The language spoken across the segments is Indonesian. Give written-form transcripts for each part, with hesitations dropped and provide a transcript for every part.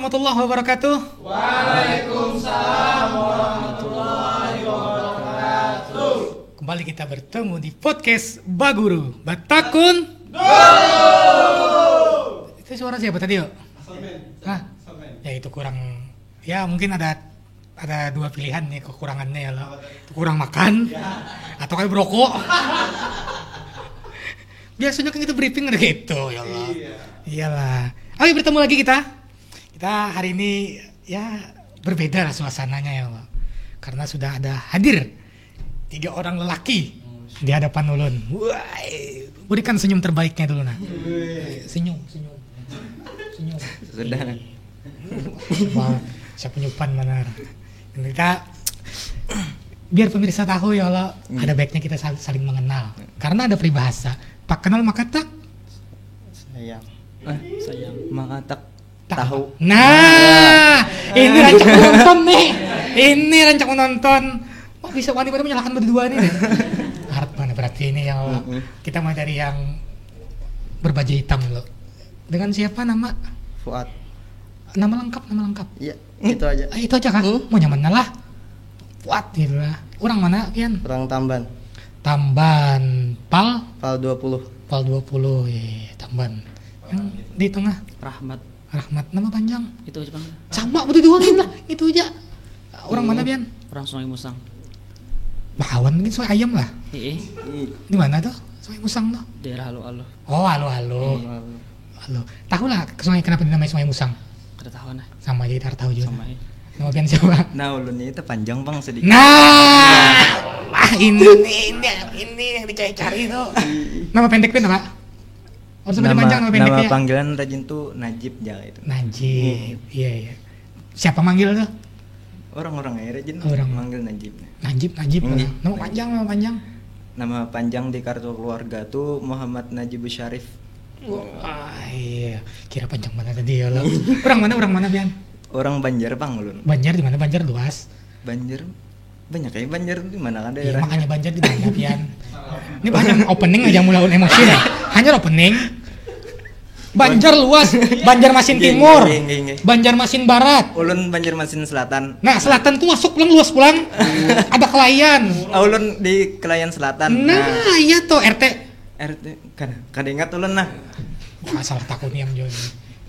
warahmatullahi wabarakatuh. Waalaikumsalam warahmatullahi wabarakatuh. Kembali kita bertemu di podcast Baguru Batakun. Itu suara siapa tadi yuk? Hah? Ya itu kurang. Ya mungkin ada dua pilihan nih kekurangannya ya lo. Kurang makan atau kayak berokok. Biasanya kan kita briefing ada gitu ya Allah. Iyalah. Oke, bertemu lagi kita. Kita hari ini ya berbeda lah suasananya ya Allah. Karena sudah ada hadir 3 orang lelaki di hadapan Ulun. Wah, berikan senyum terbaiknya dulu nah. Senyum. Sudah. Wah, saya penyupan benar. Kita biar pemirsa tahu ya Allah, ada baiknya kita saling mengenal. Karena ada peribahasa, tak kenal maka tak Sayang maka tak tahu. Nah, ini rancak menonton nih. Ini rancak menonton. Oh, bisa pada menyalahkan berdua nih. Harap mana berarti ini yang Allah. Kita mulai dari yang berbaju hitam dulu. Dengan siapa nama? Fuad. Nama lengkap. Iya, itu aja. Itu aja kan? Mau nyaman lah. Fuad gitu lah. Orang mana Kian? Orang Tamban. Tamban Pal 20. Pal 20 ya, Tamban. Yang di tengah Rahmat, nama panjang. Itu aja Bang. Sama betul doang lah, itu aja. Orang mana Bian? Orang Sungai Musang. Bahawan mungkin soal ayam lah. Iya. Di mana tuh? Sungai Musang tuh. Daerah Halo. Oh, halo. Tahu lah sungai kenapa dinamai Sungai Musang? Kada tahu nah. Sama aja kita tahu juga. Sama ya. Nama Bian siapa? Nah, ulunnya itu panjang Bang sedikit. Nah, ini yang dicari-cari tuh. Nama pendek Bian apa? Harus panjang nama pendek Nama ya. panggilan rajin tuh Najib ya itu. Najib. Iya. Siapa manggil tuh? Orang-orang ya rajin Orang. manggil Najib. Najib. Nama panjang. Nama panjang di kartu keluarga tuh Muhammad Najib Syarif. Wah, iya. Kira panjang mana tadi ya lo. Orang mana Bian? Orang Banjar Bang ulun. Banjar di mana? Banjar luas. Banjar banyak ya Banjar di mana kan Iya, daerah. makanya Banjar di mana Bian? Ini banyak opening aja mulai emosi ya. Hanya opening. Banjar luas, Banjarmasin Timur, Banjarmasin Barat. Ulun Banjarmasin Selatan. Nah, selatan tuh masuk pulang luas pulang. Ada Kelayan. Ulun di Kelayan Selatan. Nah, iya tuh RT. RT kan kada ingat ulun nah. Wah, salah takut nih yang jauh.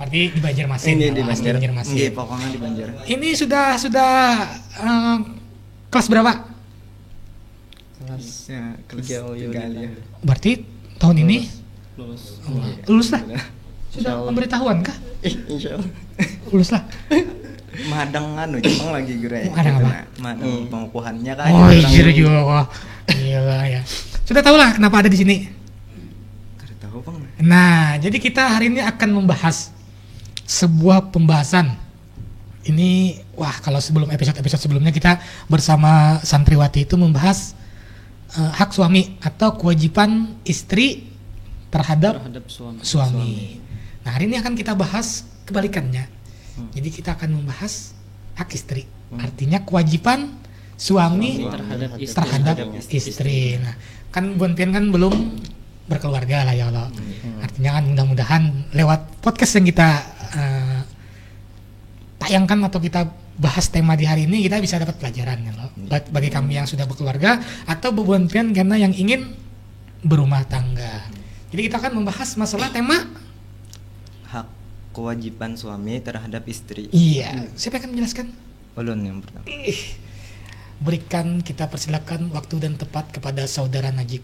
Berarti di Banjarmasin. Ini di Asli Banjar. Banjarmasin. Iya, pokoknya di Banjar. Ini sudah kelas berapa? Kelas 3 ya. Berarti tahun ini lulus lah. Sudah Insyaallah. pemberitahuan kah? Insyaallah. Lulus lah. Madang Jepang lagi gerai. Madang apa? Madang pengukuhannya kan. Oh iya juga. Wah, gila ya. Sudah tahu lah kenapa ada di sini. Kada tahu Bang. Nah, jadi kita hari ini akan membahas sebuah pembahasan. Ini kalau sebelum episode sebelumnya kita bersama santriwati itu membahas hak suami atau kewajiban istri terhadap suami. Nah, hari ini akan kita bahas kebalikannya. Jadi kita akan membahas hak istri. Artinya kewajiban suami terhadap istri. Nah, kan Buan Pian kan belum berkeluarga lah ya Allah. Artinya kan mudah-mudahan lewat podcast yang kita tayangkan atau kita bahas tema di hari ini kita bisa dapat pelajaran ya Allah. Bagi kami yang sudah berkeluarga atau Buan Pian karena yang ingin berumah tangga. Jadi kita akan membahas masalah tema Hak kewajiban suami terhadap istri. Iya, siapa yang akan menjelaskan? Ulun yang pertama. Berikan kita persilakan waktu dan tepat kepada saudara Najib.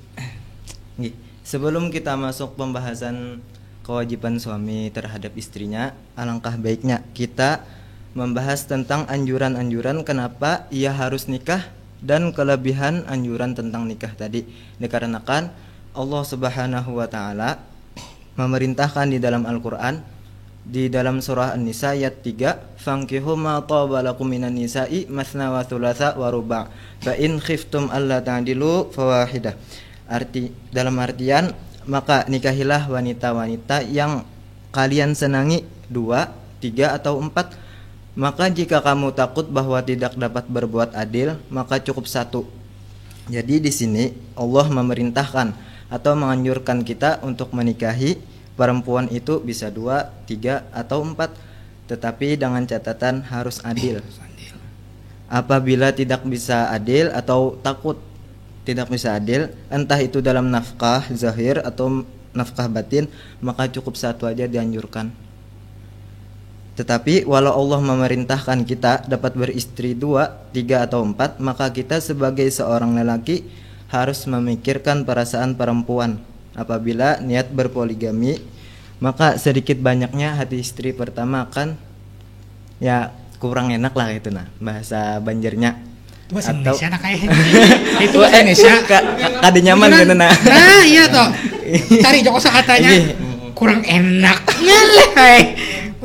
Nggih. Sebelum kita masuk pembahasan kewajiban suami terhadap istrinya, alangkah baiknya kita membahas tentang anjuran-anjuran kenapa ia harus nikah dan kelebihan anjuran tentang nikah tadi. Dikarenakan Allah Subhanahu wa taala memerintahkan di dalam Al-Qur'an di dalam surah An-Nisa ayat 3, "Fankihu ma taba lakum minan nisa'i matsna wa thulatsa wa ruba', fa in khiftum alla ta'dilu fawahidah." Dalam artian maka nikahilah wanita-wanita yang kalian senangi 2, 3 atau 4. Maka jika kamu takut bahwa tidak dapat berbuat adil, maka cukup 1. Jadi di sini Allah memerintahkan atau menganjurkan kita untuk menikahi perempuan itu bisa 2, 3 atau 4. tetapi dengan catatan harus adil. Apabila tidak bisa adil atau takut tidak bisa adil, entah itu dalam nafkah zahir atau nafkah batin, maka cukup satu aja dianjurkan. Tetapi walau Allah memerintahkan kita dapat beristri 2, 3 atau 4, maka kita sebagai seorang lelaki harus memikirkan perasaan perempuan. Apabila niat berpoligami, maka sedikit banyaknya hati istri pertama akan ya kurang enak lah itu nah bahasa Banjarnya. Itu bahasa Indonesia nah kayak itu bahasa Indonesia. Kade nyaman gitu nah. Nah, iya toh. Cari Joko katanya kurang enak. Ngeleh.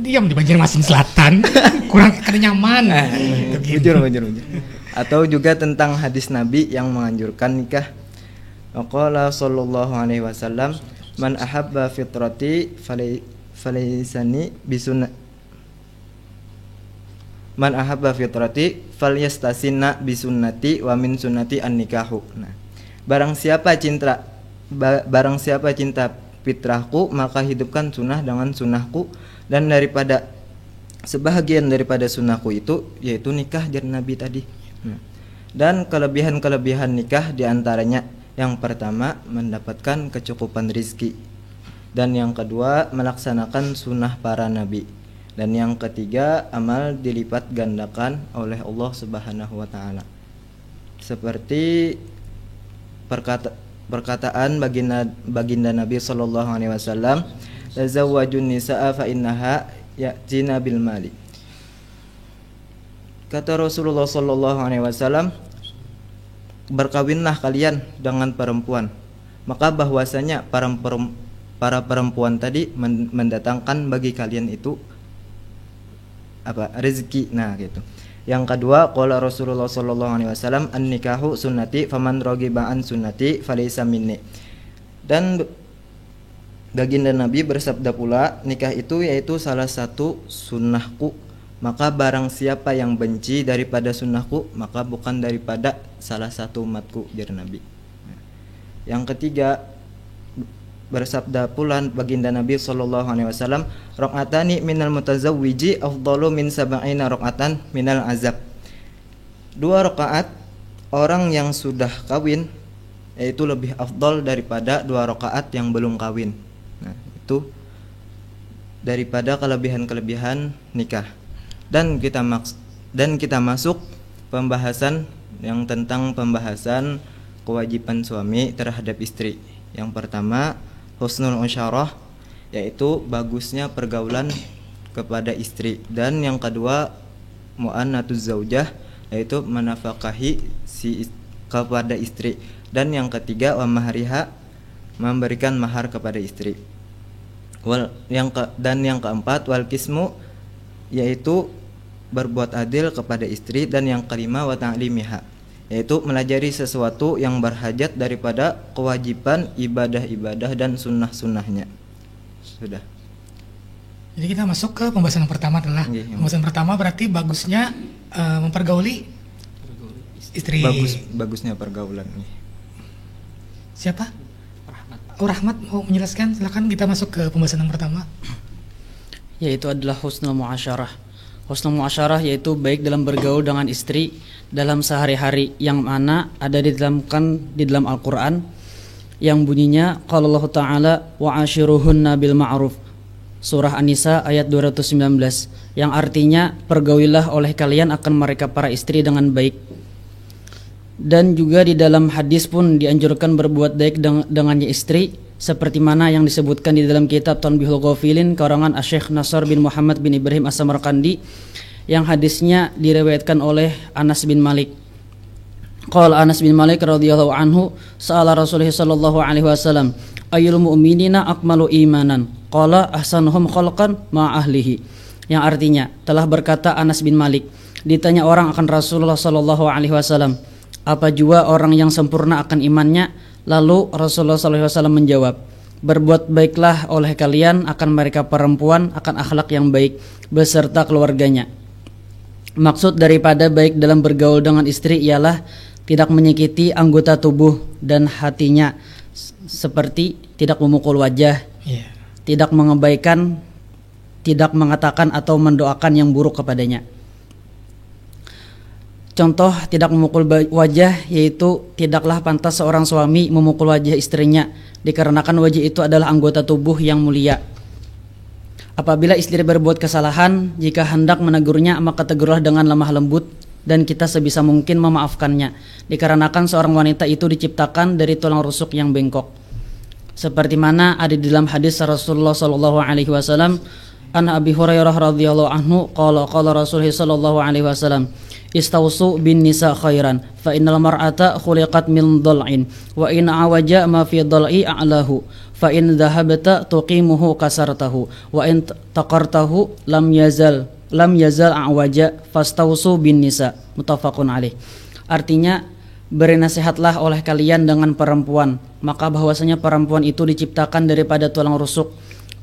Diam di Banjarmasin Selatan. Kurang kada nyaman. Bujur. Atau juga tentang hadis Nabi yang menganjurkan nikah. Qala sallallahu alaihi wasallam, man ahabba fitrati falaysani bisunna. Man ahabba fitrati falyastasinna bisunnati wa min sunnati an-nikahu. Nah, barang siapa cinta fitrahku, maka hidupkan sunnah dengan sunnahku, dan daripada sebahagian daripada sunnahku itu yaitu nikah dari Nabi tadi. Nah, dan kelebihan-kelebihan nikah diantaranya yang pertama mendapatkan kecukupan rizki, dan yang kedua melaksanakan sunnah para nabi, dan yang ketiga amal dilipat gandakan oleh Allah Subhanahu wa taala. Seperti perkataan baginda Nabi sallallahu alaihi wasallam, "Tazawwajun nisaa fa innaha ya'tina bil mali." Kata Rasulullah sallallahu alaihi wasallam, berkawinlah kalian dengan perempuan, maka bahwasanya para perempuan tadi mendatangkan bagi kalian itu rezeki. Nah gitu. Yang kedua, qala Rasulullah sallallahu alaihi wasallam, an-nikahu sunnati faman raghiba an sunnati falaysa minni. Dan baginda Nabi bersabda pula, nikah itu yaitu salah satu sunnahku, maka barang siapa yang benci daripada sunnahku, maka bukan daripada salah satu umatku, jar Nabi. Yang ketiga, bersabda pula baginda Nabi sallallahu alaihi wasallam, raqatani minal mutazawwiji afdalu min sab'ina raqatan minal azab. 2 rakaat orang yang sudah kawin yaitu lebih afdal daripada 2 rakaat yang belum kawin. Nah, itu daripada kelebihan-kelebihan nikah. Dan kita masuk pembahasan yang tentang pembahasan kewajiban suami terhadap istri. Yang pertama, husnul usyarah, yaitu bagusnya pergaulan kepada istri. Dan yang kedua, mu'annatuz zaujah, yaitu menafkahi kepada istri. Dan yang ketiga, wa mahriha, memberikan mahar kepada istri. Dan yang keempat, wal kismu, yaitu berbuat adil kepada istri. Dan yang kelima, wa ta'limiha, yaitu melajari sesuatu yang berhajat daripada kewajiban ibadah-ibadah dan sunnah-sunnahnya. Sudah. Jadi kita masuk ke pembahasan yang pertama adalah pembahasan pertama berarti bagusnya mempergauli istri. Bagusnya pergaulan. Siapa? Rahmat mau menjelaskan? Silakan, kita masuk ke pembahasan yang pertama. Yaitu adalah husnul muasyarah. Husnul muasyarah yaitu baik dalam bergaul dengan istri dalam sehari-hari, yang mana ada di dalam Al-Qur'an yang bunyinya qala Allah Ta'ala wa ashiruhunna bil ma'ruf, surah An-Nisa ayat 219, yang artinya pergaulilah oleh kalian akan mereka para istri dengan baik. Dan juga di dalam hadis pun dianjurkan berbuat baik dengannya istri, seperti mana yang disebutkan di dalam kitab Tanbihul Ghafilin karangan Asy-Syaikh Nasr bin Muhammad bin Ibrahim As-Samarqandi, yang hadisnya diriwayatkan oleh Anas bin Malik. Qala Anas bin Malik radhiyallahu anhu, sa'ala Rasulullah sallallahu alaihi wasallam, ayyul mu'minina akmalu imanan? Qala ahsanuhum khalqan ma ahlihi. Yang artinya, telah berkata Anas bin Malik, ditanya orang akan Rasulullah sallallahu alaihi wasallam, apa jua orang yang sempurna akan imannya? Lalu Rasulullah sallallahu alaihi wasallam menjawab, berbuat baiklah oleh kalian akan mereka perempuan akan akhlak yang baik beserta keluarganya. Maksud daripada baik dalam bergaul dengan istri ialah tidak menyakiti anggota tubuh dan hatinya, seperti tidak memukul wajah, tidak mengabaikan tidak mengatakan atau mendoakan yang buruk kepadanya. Contoh tidak memukul wajah, yaitu tidaklah pantas seorang suami memukul wajah istrinya, dikarenakan wajah itu adalah anggota tubuh yang mulia. Apabila istri berbuat kesalahan, jika hendak menegurnya, maka tegurlah dengan lemah lembut, dan kita sebisa mungkin memaafkannya, dikarenakan seorang wanita itu diciptakan dari tulang rusuk yang bengkok. Seperti mana ada di dalam hadis Rasulullah sallallahu alaihi wasallam, an Abi Hurairah radhiyallahu anhu qala Rasulullah sallallahu alaihi wasallam, istausu bin nisa khairan fa innal mar'ata khuliqat min dhal'in wa in awaja ma fi dhal'i a'lahu fa in dhahabta tuqimuhu kasartahu wa in taqartahu lam yazal awaja fastausu bin nisa, muttafaqun alaih. Artinya, bernasihatlah oleh kalian dengan perempuan, maka bahwasanya perempuan itu diciptakan daripada tulang rusuk,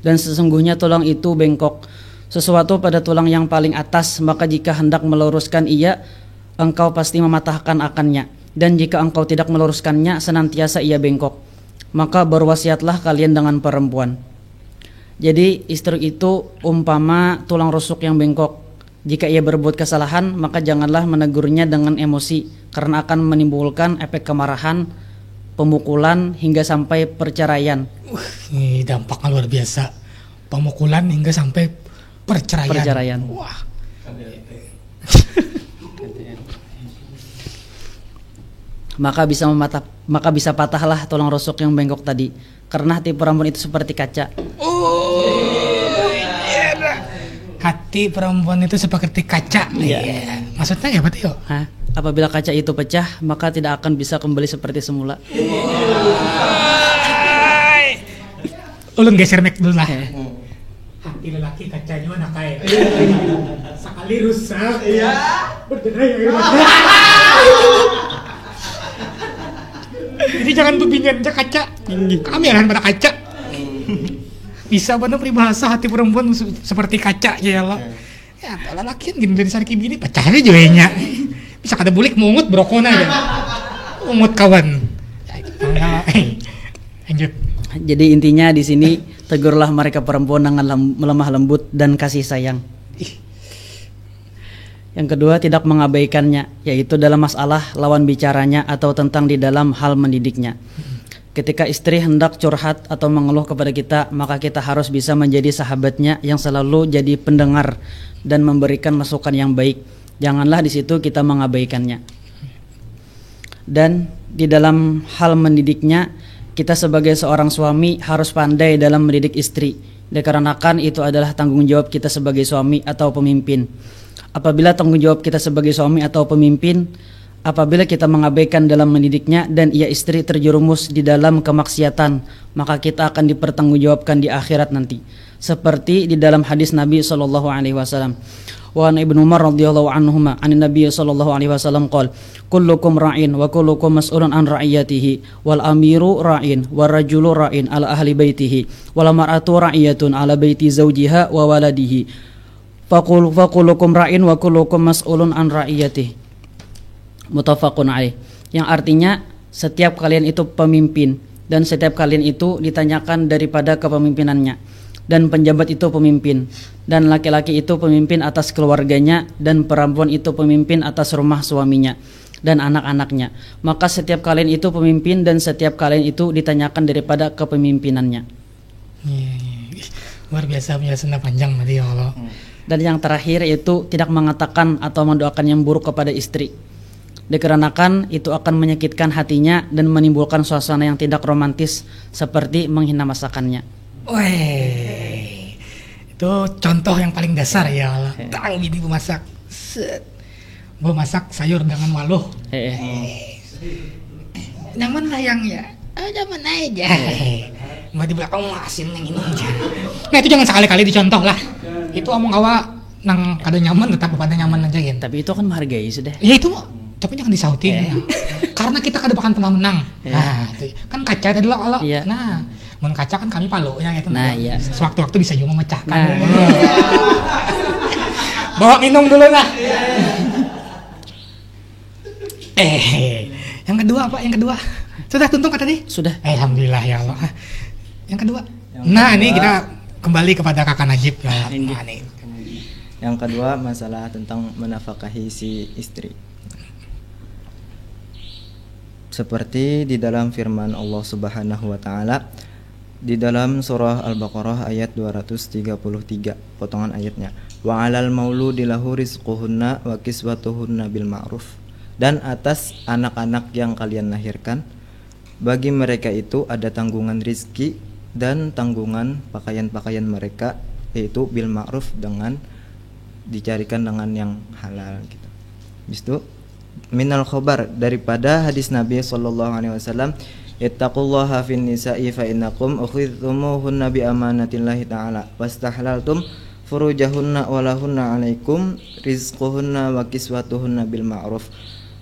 dan sesungguhnya tulang itu bengkok, sesuatu pada tulang yang paling atas, maka jika hendak meluruskan ia, engkau pasti mematahkan akannya, dan jika engkau tidak meluruskannya, senantiasa ia bengkok, maka berwasiatlah kalian dengan perempuan. Jadi istri itu umpama tulang rusuk yang bengkok. Jika ia berbuat kesalahan, maka janganlah menegurnya dengan emosi, karena akan menimbulkan efek kemarahan, pemukulan hingga sampai perceraian. Ini dampaknya luar biasa. Pemukulan hingga sampai perceraian. Wah. Maka bisa patahlah tulang rusuk yang bengkok tadi, karena hati perempuan itu seperti kaca. Hati perempuan itu seperti kaca. Iya. Maksudnya ya berarti yo? Apabila kaca itu pecah, maka tidak akan bisa kembali seperti semula. Ulun geser mic dulu lah. Hati lelaki kacanya mana kayak sekali rusak. Iya. Berderai. Jadi jangan bebingan aja kaca. Kami akan pada kaca. Bisa benar peribahasa hati perempuan seperti kaca ya Allah. Ya, lelaki kan gini dari sarki gini pecahnya juga. Bisa kada bulik mungut brokona aja. Mungut kawan. Lanjut. Jadi intinya di sini tegurlah mereka perempuan dengan lemah lembut dan kasih sayang. Yang kedua, tidak mengabaikannya, yaitu dalam masalah lawan bicaranya atau tentang di dalam hal mendidiknya. Ketika istri hendak curhat atau mengeluh kepada kita, maka kita harus bisa menjadi sahabatnya yang selalu jadi pendengar dan memberikan masukan yang baik. Janganlah di situ kita mengabaikannya. Dan di dalam hal mendidiknya, kita sebagai seorang suami harus pandai dalam mendidik istri, dikarenakan itu adalah tanggung jawab kita sebagai suami atau pemimpin. Apabila tanggung jawab kita sebagai suami atau pemimpin, apabila kita mengabaikan dalam mendidiknya dan ia istri terjerumus di dalam kemaksiatan, maka kita akan dipertanggungjawabkan di akhirat nanti. Seperti di dalam hadis Nabi sallallahu alaihi wasallam. Wa an Ibnu Umar radhiyallahu anhuma an Nabi sallallahu alaihi wasallam qala, kullukum ra'in wa kullukum mas'ulun an ra'iyatihi wal amiru ra'in war rajulu ra'in ala ahli baitihi wal mar'atu ra'iyatun ala baiti zawjiha wa waladihi. Faqulukum ra'in wa kullukum mas'ulun an ra'iyatihi. Muttafaqun alaih. Yang artinya setiap kalian itu pemimpin dan setiap kalian itu ditanyakan daripada kepemimpinannya, dan penjabat itu pemimpin, dan laki-laki itu pemimpin atas keluarganya, dan perempuan itu pemimpin atas rumah suaminya dan anak-anaknya. Maka setiap kalian itu pemimpin dan setiap kalian itu ditanyakan daripada kepemimpinannya. Luar biasa, penjelasannya panjang tadi ya Allah. Dan yang terakhir yaitu tidak mengatakan atau mendoakan yang buruk kepada istri, dikarenakan itu akan menyakitkan hatinya dan menimbulkan suasana yang tidak romantis seperti menghina masakannya. Weh, itu contoh yang paling dasar ya Allah. Tahu gini memasak, memasak sayur dengan waluh. Nyaman lah yang ya, nyaman aja. Nggak di belakang asin yang ini aja. Nah itu jangan sekali-kali dicontoh lah. Itu omong kawa nang kada nyaman tetap pada nyaman aja gitu. Tapi itu kan menghargai sudah. Ya itu tapi jangan disautin ya. Karena kita kada bakal pernah menang. Nah, itu kan kaca tadi kalau nah, mun kaca kan kami palu ya itu. Nah, iya. Sewaktu-waktu bisa juga memecahkan. Bawa minum dulu lah. Yang kedua apa? Yang kedua. Sudah tuntung kata tadi? Sudah. Alhamdulillah ya Allah. Yang kedua. Nah, ini kita kembali kepada Kakak Najib ya. Ini. Nah, nih. Yang kedua masalah tentang menafkahi si istri. Seperti di dalam firman Allah Subhanahu wa taala di dalam surah Al-Baqarah ayat 233, potongan ayatnya. Wa 'alal mauludi lahu rizquhunna wa kiswatuhunna bil ma'ruf. Dan atas anak-anak yang kalian lahirkan, bagi mereka itu ada tanggungan rizki dan tanggungan pakaian-pakaian mereka, yaitu bil ma'ruf, dengan dicarikan dengan yang halal gitu. Habis itu minal khobar, daripada hadis Nabi sallallahu alaihi wasallam, ittaqullaha fin nisa'i fa innakum ukhidtumuhunna bi amanatillahi ta'ala wastahlaltum furujahunna walahunna 'alaikum rizquhunna wa kiswatuhunna bil ma'ruf.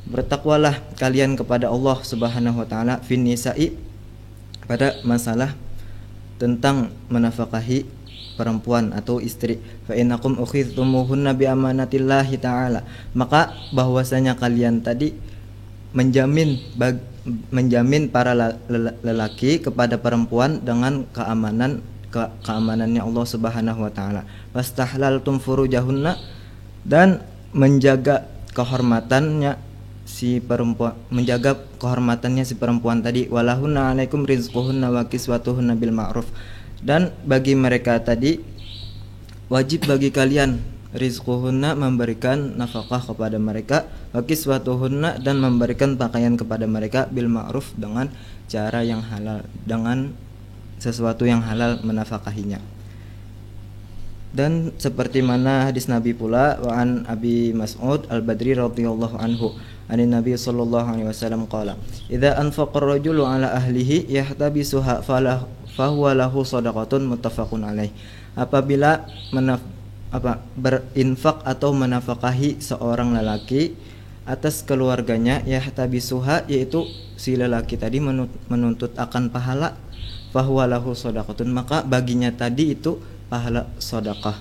Bertakwalah kalian kepada Allah Subhanahu wa taala fin nisa'i, pada masalah tentang menafkahi perempuan atau istri. Fa innakum ukhidtumuhunna bi amanatillahi ta'ala, maka bahwasanya kalian tadi menjamin para lelaki kepada perempuan dengan keamanannya Allah Subhanahu wa taala. Wastahlaltum furujahunna, dan menjaga kehormatannya si perempuan, menjaga kehormatannya si perempuan tadi. Walahunna 'alaikum rizquhunna wa kiswatuhunna bil ma'ruf, dan bagi mereka tadi wajib bagi kalian rizquhunna, memberikan nafkah kepada mereka, wa kiswatuhunna, dan memberikan pakaian kepada mereka bil ma'ruf, dengan cara yang halal, dengan sesuatu yang halal menafkahinya. Dan seperti mana hadis Nabi pula, wa an Abi Mas'ud Al-Badri radhiyallahu anhu anin Nabi sallallahu alaihi wasallam qala idza anfaqa ar-rajulu ala ahlihi yahtabisuha fahuwa lahu shadaqatun, muttafaqun alaih. Apabila berinfak atau menafkahi seorang lelaki atas keluarganya, yahtabisuha, yaitu si lelaki tadi menuntut akan pahala, fahuwa lahu shadaqatun, maka baginya tadi itu pahala sedekah.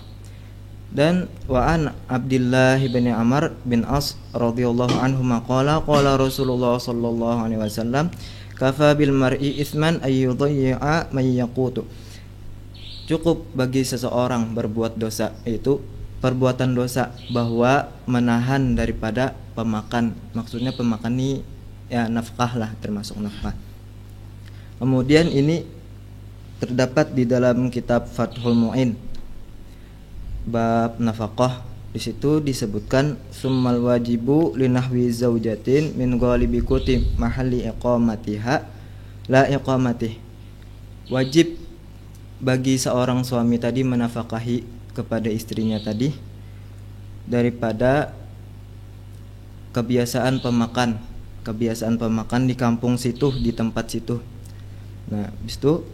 Dan wa an Abdullah bin Amr bin As radhiyallahu anhu qala qala Rasulullah sallallahu alaihi wasallam kafa bil mar'i itsman ay yudhi'a man yaqutu. Cukup bagi seseorang berbuat dosa, yaitu perbuatan dosa, bahwa menahan daripada pemakan. Maksudnya pemakan ini ya nafkah lah, termasuk nafkah. Kemudian ini terdapat di dalam kitab Fathul Mu'in bab nafkah. Di situ disebutkan summal wajibu linahwi zaujatin min ghalibi kuti mahalli iqamatiha la iqamatih. Wajib bagi seorang suami tadi menafkahi kepada istrinya tadi daripada kebiasaan pemakan di kampung situ, di tempat situ. Nah, habis itu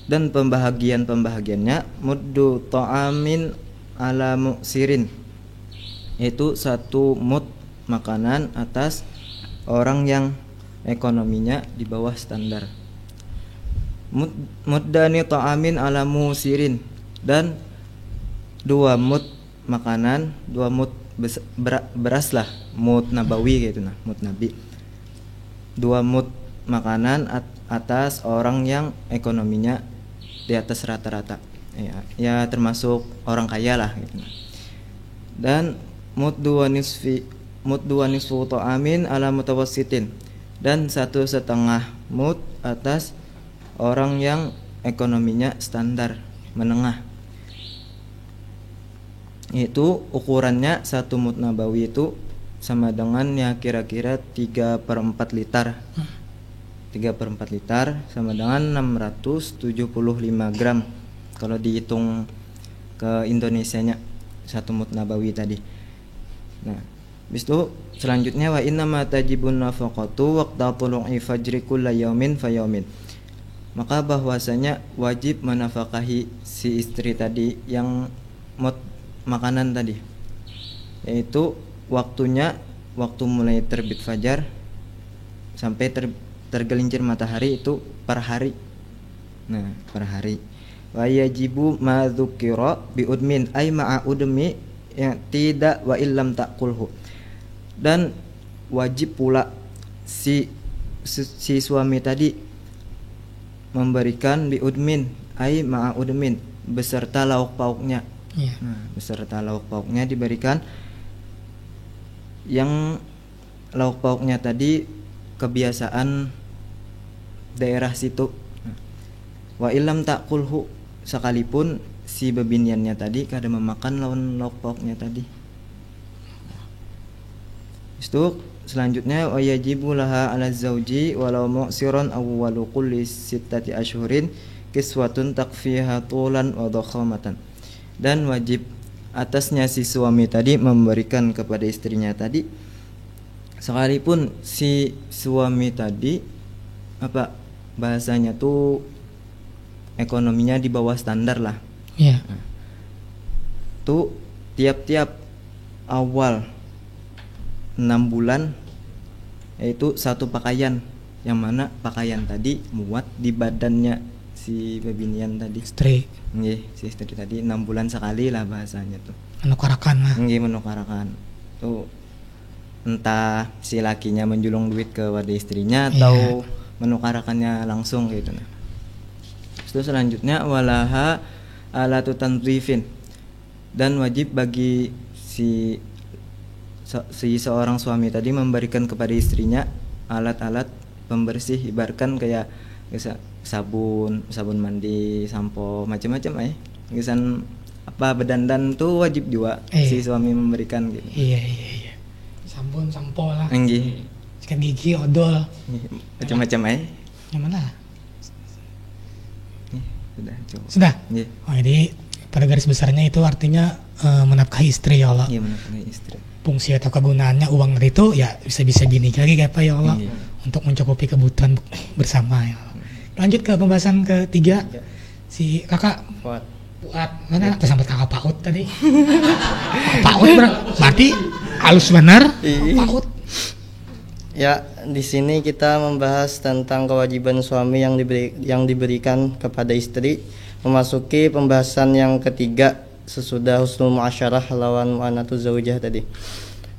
dan pembahagiannya muddu ta'amin ala muksirin, yaitu satu mud makanan atas orang yang ekonominya di bawah standar. Muddani ta'amin ala musirin, dan 2 mud makanan, 2 mud beras lah, mud nabawi gitu, nah mud nabi, 2 mud makanan atas orang yang ekonominya di atas rata-rata, ya termasuk orang kaya lah gitu. Dan muddu wa nisfu ta'amin ala mutawassitin, dan 1,5 mud atas orang yang ekonominya standar menengah. Itu ukurannya 1 mud nabawi itu sama dengan ya kira-kira 3/4 liter. 3/4 liter sama dengan 675 gram kalau dihitung ke Indonesianya 1 mud nabawi tadi. Nah, habis itu selanjutnya wa inna ma tajibun nafaqatu waqta tulu'i fajri kulli yaumin fa yaumin. Maka bahwasanya wajib menafkahi si istri tadi yang mud makanan tadi, yaitu waktu mulai terbit fajar sampai tergelincir matahari itu per hari. Nah, per hari. Wa yajibu ma dzukira bi udmin ay ma'a udmi yang tidak wa illam taqulhu. Dan wajib pula si suami tadi memberikan biudmin ai ma'a udmin beserta lauk pauknya. Iya. Nah, beserta lauk pauknya diberikan, yang lauk pauknya tadi kebiasaan daerah situ. Wa illam takulhu, sekalipun si bebiniannya tadi kada memakan lawan lauk pauknya tadi. Itu selanjutnya wa yajibu laha ala zauji walau mu'siron awwalu kulli sittati ashhurin kiswatun takfiha tulan wa dakhamatan. Dan wajib atasnya si suami tadi memberikan kepada istrinya tadi, sekalipun si suami tadi apa bahasanya tuh ekonominya di bawah standar lah. Iya. Tuh tiap-tiap awal 6 bulan yaitu satu pakaian, yang mana pakaian tadi muat di badannya si bebinian tadi. Istri Nggih, si istri tadi 6 bulan sekali lah bahasanya tuh. menukarakan lah. Nggih, menukarakan. Tuh entah si lakinya menjulung duit ke pada istrinya atau menukarakannya langsung gitu nah. Terus selanjutnya walaha alatu tanzifin, dan wajib bagi si seorang suami tadi memberikan kepada istrinya alat-alat pembersih, ibaratkan kayak sabun mandi, sampo, macam-macam gisan apa berdandan tuh wajib juga si suami memberikan gitu. Iya. Sabun, sampo lah. Nggih. Sikat gigi, odol. Macam-macam Yang mana? Sudah cukup. Sudah. Nggih. Oh, jadi pada garis besarnya itu artinya menafkahi istri ya Allah. Iya, menafkahi istri. Fungsi atau kegunaannya uang dari itu ya bisa bini lagi kayak apa ya Allah, untuk mencukupi kebutuhan bersama ya Allah. Lanjut ke pembahasan ketiga. Si kakak Fuad mana sampai kakak Paut tadi. Paut berarti halus benar. Paut. Ya, di sini kita membahas tentang kewajiban suami yang diberikan kepada istri, memasuki pembahasan yang ketiga sesudah husnul muasyarah lawan mu'anatu zaujah tadi,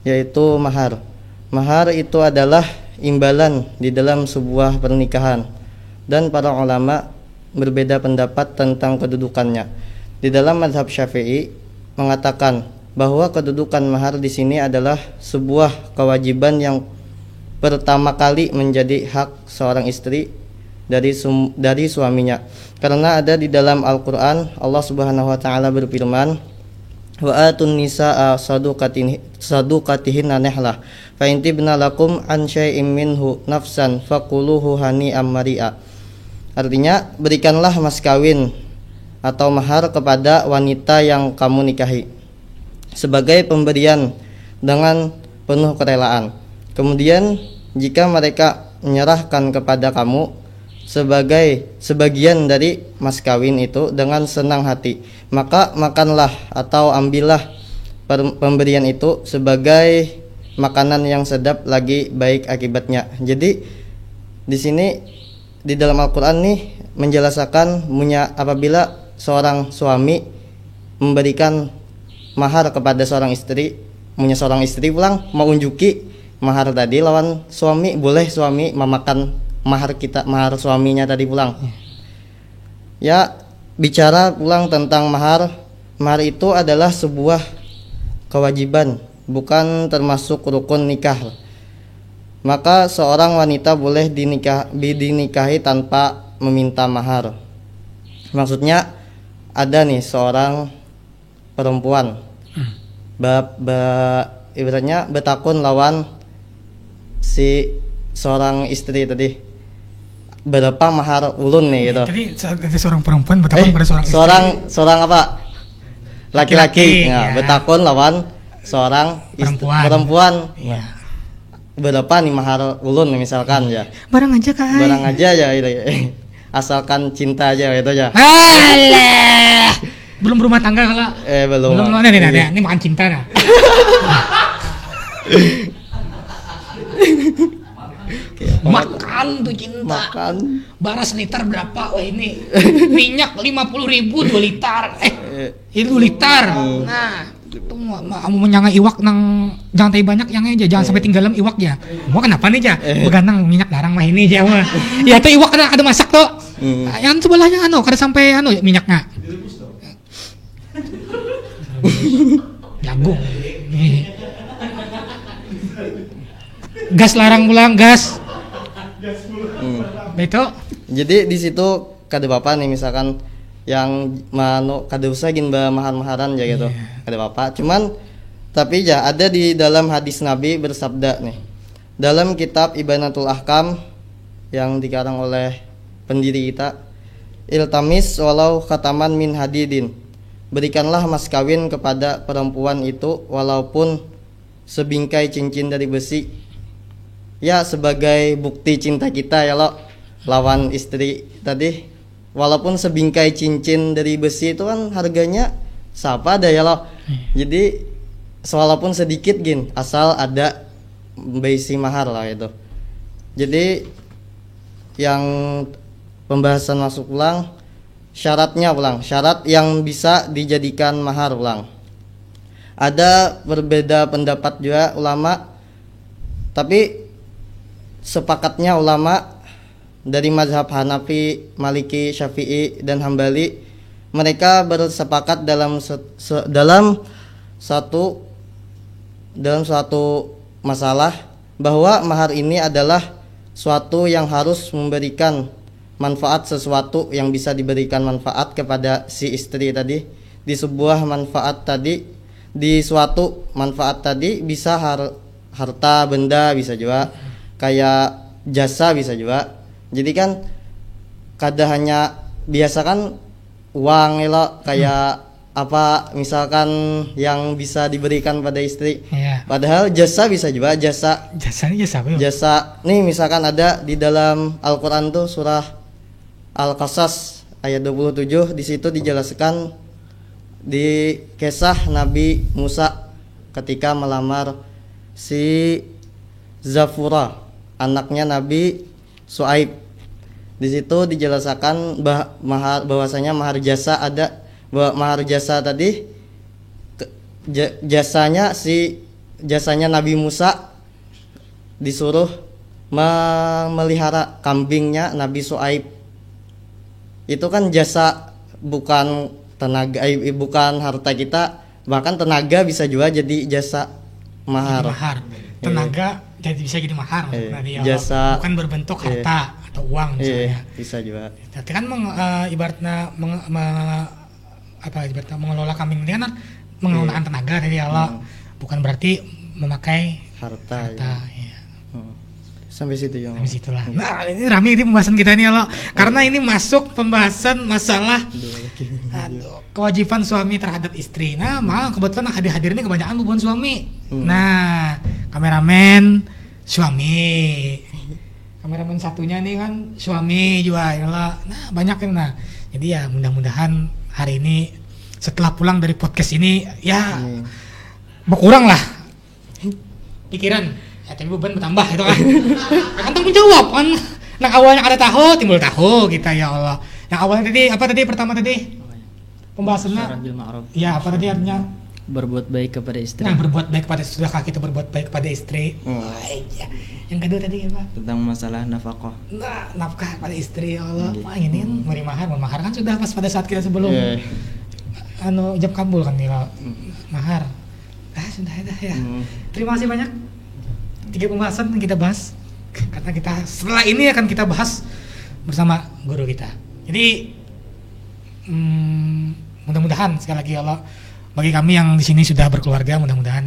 yaitu mahar. Mahar itu adalah imbalan di dalam sebuah pernikahan, dan para ulama berbeda pendapat tentang kedudukannya. Di dalam mazhab Syafi'i mengatakan bahwa kedudukan mahar di sini adalah sebuah kewajiban yang pertama kali menjadi hak seorang istri dari suaminya, karena ada di dalam Al-Qur'an Allah Subhanahu wa taala berfirman, wa atun nisaa sadukatihinna nihlah fa in tibna lakum an syai'in minhu nafsan faquluhu hani'am mari'a. Artinya, berikanlah mas kawin atau mahar kepada wanita yang kamu nikahi sebagai pemberian dengan penuh kerelaan. Kemudian jika mereka menyerahkan kepada kamu sebagian dari mas kawin itu dengan senang hati, maka makanlah atau ambillah pemberian itu sebagai makanan yang sedap lagi baik akibatnya. Jadi di sini di dalam Al-Qur'an nih menjelaskan apabila seorang suami memberikan mahar kepada seorang istri, seorang istri pulang mau unjuki mahar tadi lawan suami, boleh suami memakan mahar suaminya tadi pulang. Ya, bicara pulang tentang mahar itu adalah sebuah kewajiban, bukan termasuk rukun nikah. Maka seorang wanita boleh dinikahi tanpa meminta mahar. Maksudnya ada nih seorang perempuan ibaratnya betakun lawan si seorang istri tadi, berapa mahar ulun nih gitu. Jadi ada seorang perempuan betakun pada seorang istri. Seorang apa? Laki-laki. Nah, betakun lawan seorang perempuan. Iya. Berapa nih mahar ulun misalkan ya. Barang aja Kak. Barang aja ya gitu. Asalkan cinta aja gitu aja. Alah. Belum berumah tangga kalau. Belum. Ini makan cinta nah. Makan tuh cinta. Makan. Baras liter berapa? Wah ini minyak 50.000 2 liter. Itu 2 liter. Nah, itu kamu menyangka iwak nang jangan terlalu banyak yang aja, jangan sampai tinggalan iwak ya. Mau kenapa nih ja? Beganang minyak darang mah ini aja mah. Ya itu iwak ada masak tuh. Yang sebelahnya kada sampai minyaknya. Jagung. Gas larang pulang gas. Beto. Jadi di situ kada bapak nih misalkan yang kada usah gin mahar-maharan ya gitu. Kada bapak. Cuman tapi ya ada di dalam hadis Nabi bersabda nih. Dalam kitab Ibanatul Ahkam yang dikarang oleh pendiri kita, iltamis walau khataman min hadidin. Berikanlah mas kawin kepada perempuan itu walaupun sebingkai cincin dari besi. Ya sebagai bukti cinta kita ya lo lawan istri tadi. Walaupun sebingkai cincin dari besi itu kan harganya siapa ada ya lo. Jadi walaupun sedikit gin asal ada basi mahar lah itu. Jadi yang pembahasan masuk ulang syaratnya ulang, syarat yang bisa dijadikan mahar ulang. Ada berbeda pendapat juga ulama, tapi sepakatnya ulama dari mazhab Hanafi, Maliki, Syafi'i dan Hambali, mereka bersepakat dalam suatu masalah bahwa mahar ini adalah suatu yang harus memberikan manfaat, sesuatu yang bisa diberikan manfaat kepada si istri tadi. Di sebuah manfaat tadi, di suatu manfaat tadi bisa harta benda, bisa juga kayak jasa, bisa juga. Jadi kan kada hanya biasa kan uang elo kayak apa misalkan yang bisa diberikan pada istri. Padahal jasa bisa juga, jasanya jasa apa? Jasa nih misalkan ada di dalam Al-Qur'an tuh surah Al-Qasas ayat 27, di situ dijelaskan di kisah Nabi Musa ketika melamar si Zafura, anaknya Nabi Su'aib. Di situ dijelaskan bahwasanya mahar jasa ada, bahwa mahar jasa tadi jasanya Nabi Musa disuruh memelihara kambingnya Nabi Su'aib. Itu kan jasa, bukan tenaga, bukan harta kita, bahkan tenaga bisa juga jadi jasa mahar. Tenaga jadi bisa jadi mahar. Jasa bukan berbentuk harta atau uang misalnya. Bisa juga. Tapi kan ibaratnya ibaratnya mengelola kambing ini kan mengelola tenaga dari Allah, bukan berarti memakai harta. Ya. Sampai situ ya. Sampai situlah. Nah, ini rame ini pembahasan kita ini ya, karena ini masuk pembahasan masalah kewajiban suami terhadap istri. Nah, kebetulan hadir ini kebanyakan hubungan suami. Nah, kameramen suami. Kameramen satunya nih kan suami juga ya lah. Nah, banyak kan. Nah, jadi ya mudah-mudahan hari ini setelah pulang dari podcast ini ya berkurang lah pikiran. Ya, tapi beban bertambah itu kan. Kan tanggung jawab kan. Nah, awalnya ada tahu, timbul tahu kita ya Allah. Yang awalnya tadi apa tadi pertama tadi? Pembahasannya. Ya, apa tadi artinya? Berbuat baik kepada istri. Nah, berbuat baik kepada istri. Sudahkah kita berbuat baik kepada istri? Baik ya. Yang kedua tadi apa? Tentang masalah nafkah. Nah, nafkah pada istri ya Allah. Wah, ini mahar kan sudah pas pada saat kita sebelum ijab kabul kan tinggal mahar. Sudah ya. Terima kasih banyak. 3 pembahasan yang kita bahas, karena kita setelah ini akan kita bahas bersama guru kita. Jadi mudah-mudahan sekali lagi Allah, bagi kami yang di sini sudah berkeluarga, mudah-mudahan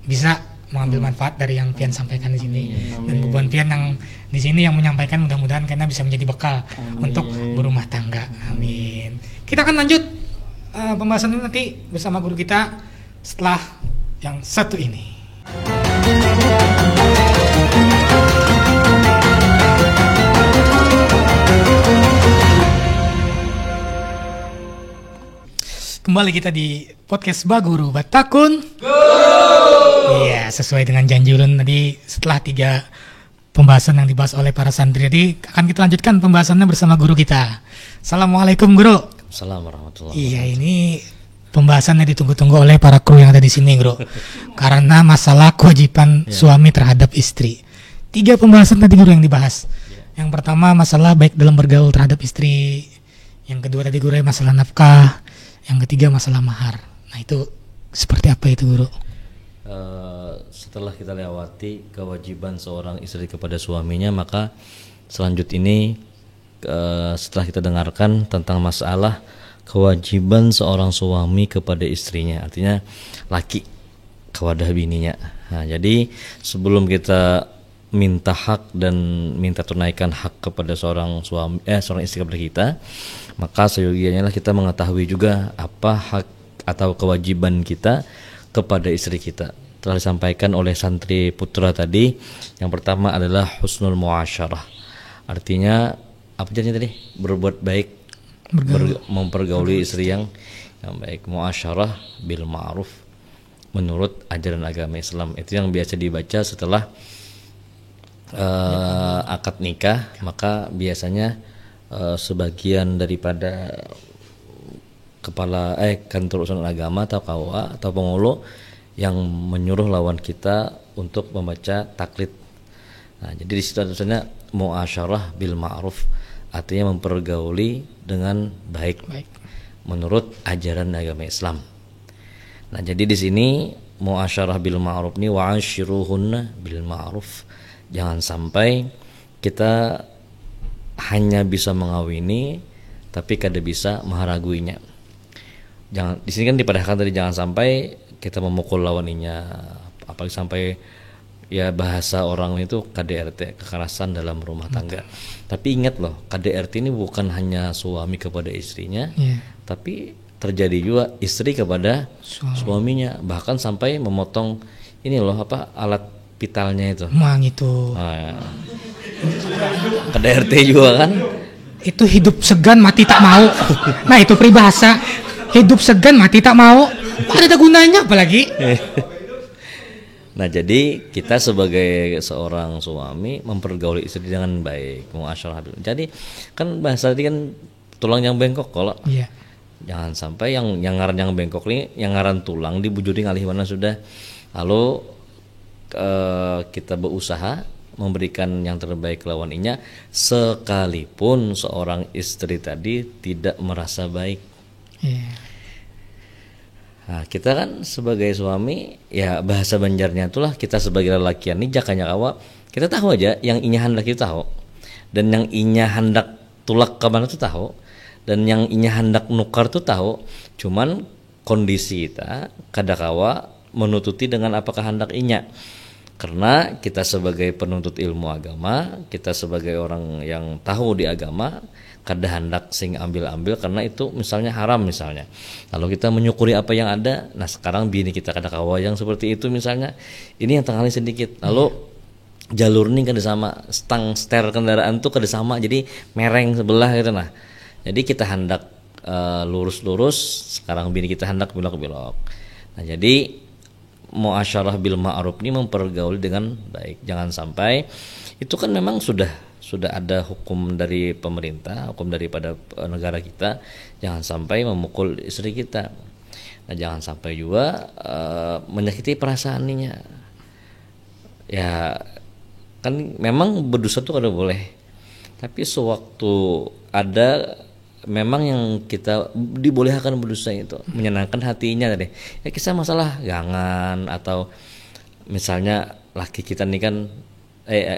bisa mengambil manfaat dari yang Pian sampaikan di sini. Dan beban Pian yang di sini yang menyampaikan, mudah-mudahan karena bisa menjadi bekal untuk berumah tangga. Amin. Kita akan lanjut pembahasan ini nanti bersama guru kita setelah yang satu ini. Kembali kita di podcast Baguru Batakun. Iya, sesuai dengan janji ulun tadi, setelah 3 pembahasan yang dibahas oleh para santri tadi, akan kita lanjutkan pembahasannya bersama guru kita. Assalamualaikum guru. Assalamualaikum warahmatullahi wabarakatuh. Iya, ini pembahasannya ditunggu-tunggu oleh para kru yang ada di sini, guru. Karena masalah kewajiban suami terhadap istri. 3 pembahasan tadi guru yang dibahas. Yang pertama masalah baik dalam bergaul terhadap istri. Yang kedua tadi guru masalah nafkah. Yang ketiga masalah mahar. Nah itu seperti apa itu guru? Setelah kita lewati kewajiban seorang istri kepada suaminya, maka selanjutnya ini setelah kita dengarkan tentang masalah kewajiban seorang suami kepada istrinya, artinya laki kepada bininya. Nah, jadi sebelum kita minta hak dan minta tunaikan hak kepada seorang istri kepada kita, maka seyogianya kita mengetahui juga apa hak atau kewajiban kita kepada istri kita. Telah disampaikan oleh santri putra tadi. Yang pertama adalah husnul muasyarah. Artinya apa jadinya tadi? Berbuat baik, mempergauli istri yang baik. Muasyarah bil ma'ruf menurut ajaran agama Islam. Itu yang biasa dibaca setelah akad nikah. Maka biasanya sebagian daripada kepala kantor urusan agama atau KUA atau pengulu yang menyuruh lawan kita untuk membaca taklid. Nah, jadi di situ tulisannya muasyarah bil ma'ruf, artinya mempergauli dengan baik menurut ajaran agama Islam. Nah, jadi di sini muasyarah bil ma'ruf ini wa'ashiruhunna bil ma'ruf. Jangan sampai kita hanya bisa mengawini tapi kada bisa mengharguinya. Jangan, di sini kan dipadahkan tadi jangan sampai kita memukul lawaninya, apalagi sampai ya bahasa orang itu KDRT, kekerasan dalam rumah tangga. Tapi ingat loh, KDRT ini bukan hanya suami kepada istrinya, tapi terjadi juga istri kepada suaminya, bahkan sampai memotong ini loh alat vitalnya itu. Mang itu. Nah, KDRT juga kan? Itu hidup segan mati tak mau. Nah itu peribahasa. Hidup segan mati tak mau. Ada gunanya apalagi. Nah jadi kita sebagai seorang suami mempergauli istri dengan baik, muasyarah. Jadi kan bahasa tadi kan tulang yang bengkok kalau. Iya. Jangan sampai yang ngaran yang bengkok ini, yang ngaran tulang dibujuri ngalih mana sudah. Lalu kita berusaha memberikan yang terbaik lawan inya, sekalipun seorang istri tadi tidak merasa baik. Nah, kita kan sebagai suami, ya bahasa Banjarnya itulah kita sebagai lelakian ini jakanya kawa, kita tahu aja yang inya hendak kita tahu, dan yang inya hendak tulak ke mana tuh tahu, dan yang inya hendak nukar tuh tahu. Cuman kondisi kita kadakawa menututi dengan apakah hendak inya. Karena kita sebagai penuntut ilmu agama, kita sebagai orang yang tahu di agama, kada hendak sing ambil-ambil karena itu misalnya haram misalnya. Lalu kita menyukuri apa yang ada. Nah sekarang bini kita kada kawa yang seperti itu misalnya, ini yang tengah sedikit. Lalu jalur ini kada sama, stang setir kendaraan tuh kada sama, jadi mereng sebelah gitu. Nah jadi kita hendak lurus-lurus, sekarang bini kita hendak belok-belok. Nah jadi muasyarah bil ma'ruf ini mempergauli dengan baik. Jangan sampai itu kan memang sudah ada hukum dari pemerintah, hukum daripada negara kita, jangan sampai memukul istri kita. Nah, jangan sampai juga menyakiti perasaannya. Ya kan memang berdosa itu kada boleh. Tapi sewaktu ada memang yang kita dibolehkan berdosa itu menyenangkan hatinya tadi. Ya kisah masalah gangan atau misalnya laki kita nih kan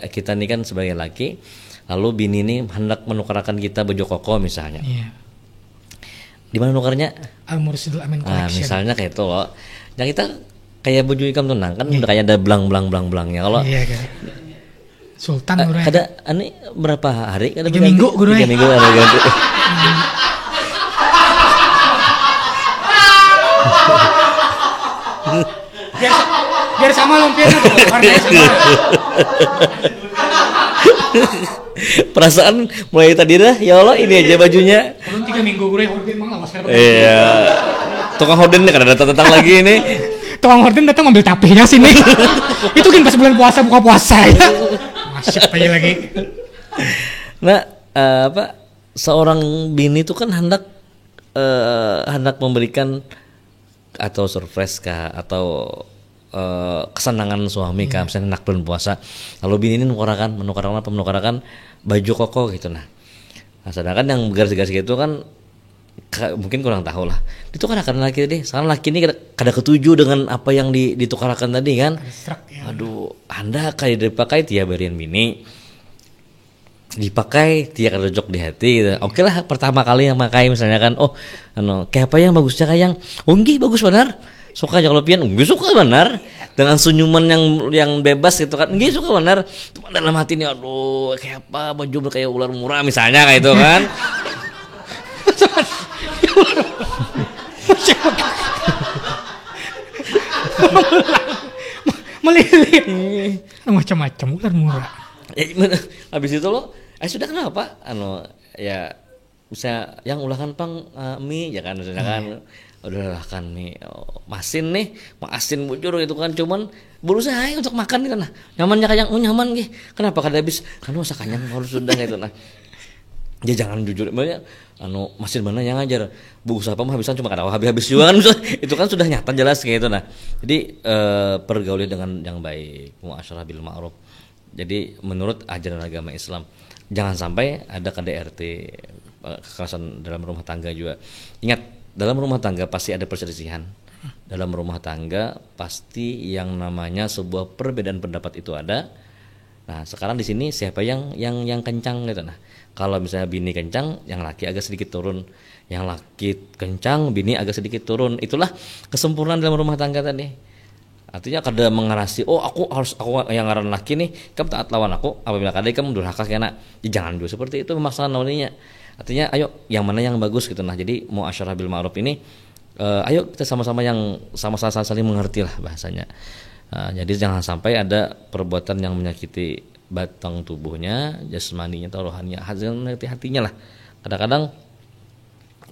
kita nih kan sebagai laki, lalu bini ini hendak menukarkan kita baju koko misalnya. Iya. Di mana nukarnya? Al Mursidul Amin Collection. Misalnya kayak itu loh. Yang kita kayak baju ikam tunang kan udah kayak ada belang-belangnya kalau. Iya kan. Sultan guru. Kada ani berapa hari? Kada 3 minggu guru. 3 minggu ada ganti. biar sama lumpia tuh warnanya sama. Perasaan mulai tadi dah ya Allah ini aja bajunya. Belum 3 minggu guru emang lawas. Iya. Tukang horden kada datang lagi ini. Tukang horden datang ambil tapihnya sini. Itu kan pas bulan puasa buka puasa ya. Masuk aja lagi. Nah, seorang bini itu kan hendak memberikan atau surprise kah atau kesenangan suami kan, misalnya nak bulan puasa, lalu bini ini menukarakan baju koko gitu. Nah sedangkan yang garis-garis gitu kan mungkin kurang tahu lah. Itu kan akan laki deh, soalnya laki ini kada ketuju dengan apa yang ditukarakan tadi kan. Aduh, anda kayak dipakai tiap berian bini, dipakai tiap kada cocok di hati gitu. Oke lah, pertama kali yang pakai misalnya kan, kayak apa yang bagusnya kayak yang, bagus benar. Suka aja kalau pian, suka benar. Dengan senyuman yang bebas gitu kan, suka benar. Cuma dalam hati ini, aduh, kayak apa baju kayak ular murah misalnya kayak itu kan. Melilit macam-macam ular murah. Habis itu lo, sudah kenapa? Ya bisa yang ulahkan pang mie ya kan, misalnya kan. Udahlah kan nih masin bujur gitu kan, cuman berusaha untuk makan gitu nah nyamannya kayak nyaman gitu. Kenapa kada habis kan masa kanyang harus sudah gitu nah. Ya jangan jujur banyak masin mana yang ngajar berusaha apa mah habisan cuma kada habis juga kan itu kan sudah nyata jelas kayak gitu nah. Jadi pergauli dengan yang baik, muasyarah bil ma'ruf. Jadi menurut ajaran agama Islam jangan sampai ada KDRT, kekerasan dalam rumah tangga juga. Ingat, dalam rumah tangga pasti ada perselisihan. Dalam rumah tangga pasti yang namanya sebuah perbedaan pendapat itu ada. Nah, sekarang di sini siapa yang kencang gitu nah. Kalau misalnya bini kencang, yang laki agak sedikit turun. Yang laki kencang, bini agak sedikit turun. Itulah kesempurnaan dalam rumah tangga tadi. Artinya kada mengerasi, aku yang ngaran laki nih, kamu taat lawan aku. Apabila kada kamu durhaka kena. Jangan juga seperti itu memaksakan lawannya. Artinya ayo yang mana yang bagus gitu nah. Jadi muasyarah bil ma'ruf ini ayo kita sama-sama yang sama-sama saling mengerti lah bahasanya. Jadi jangan sampai ada perbuatan yang menyakiti batang tubuhnya, jasmaninya atau rohaninya, menyakiti hatinya lah. Kadang-kadang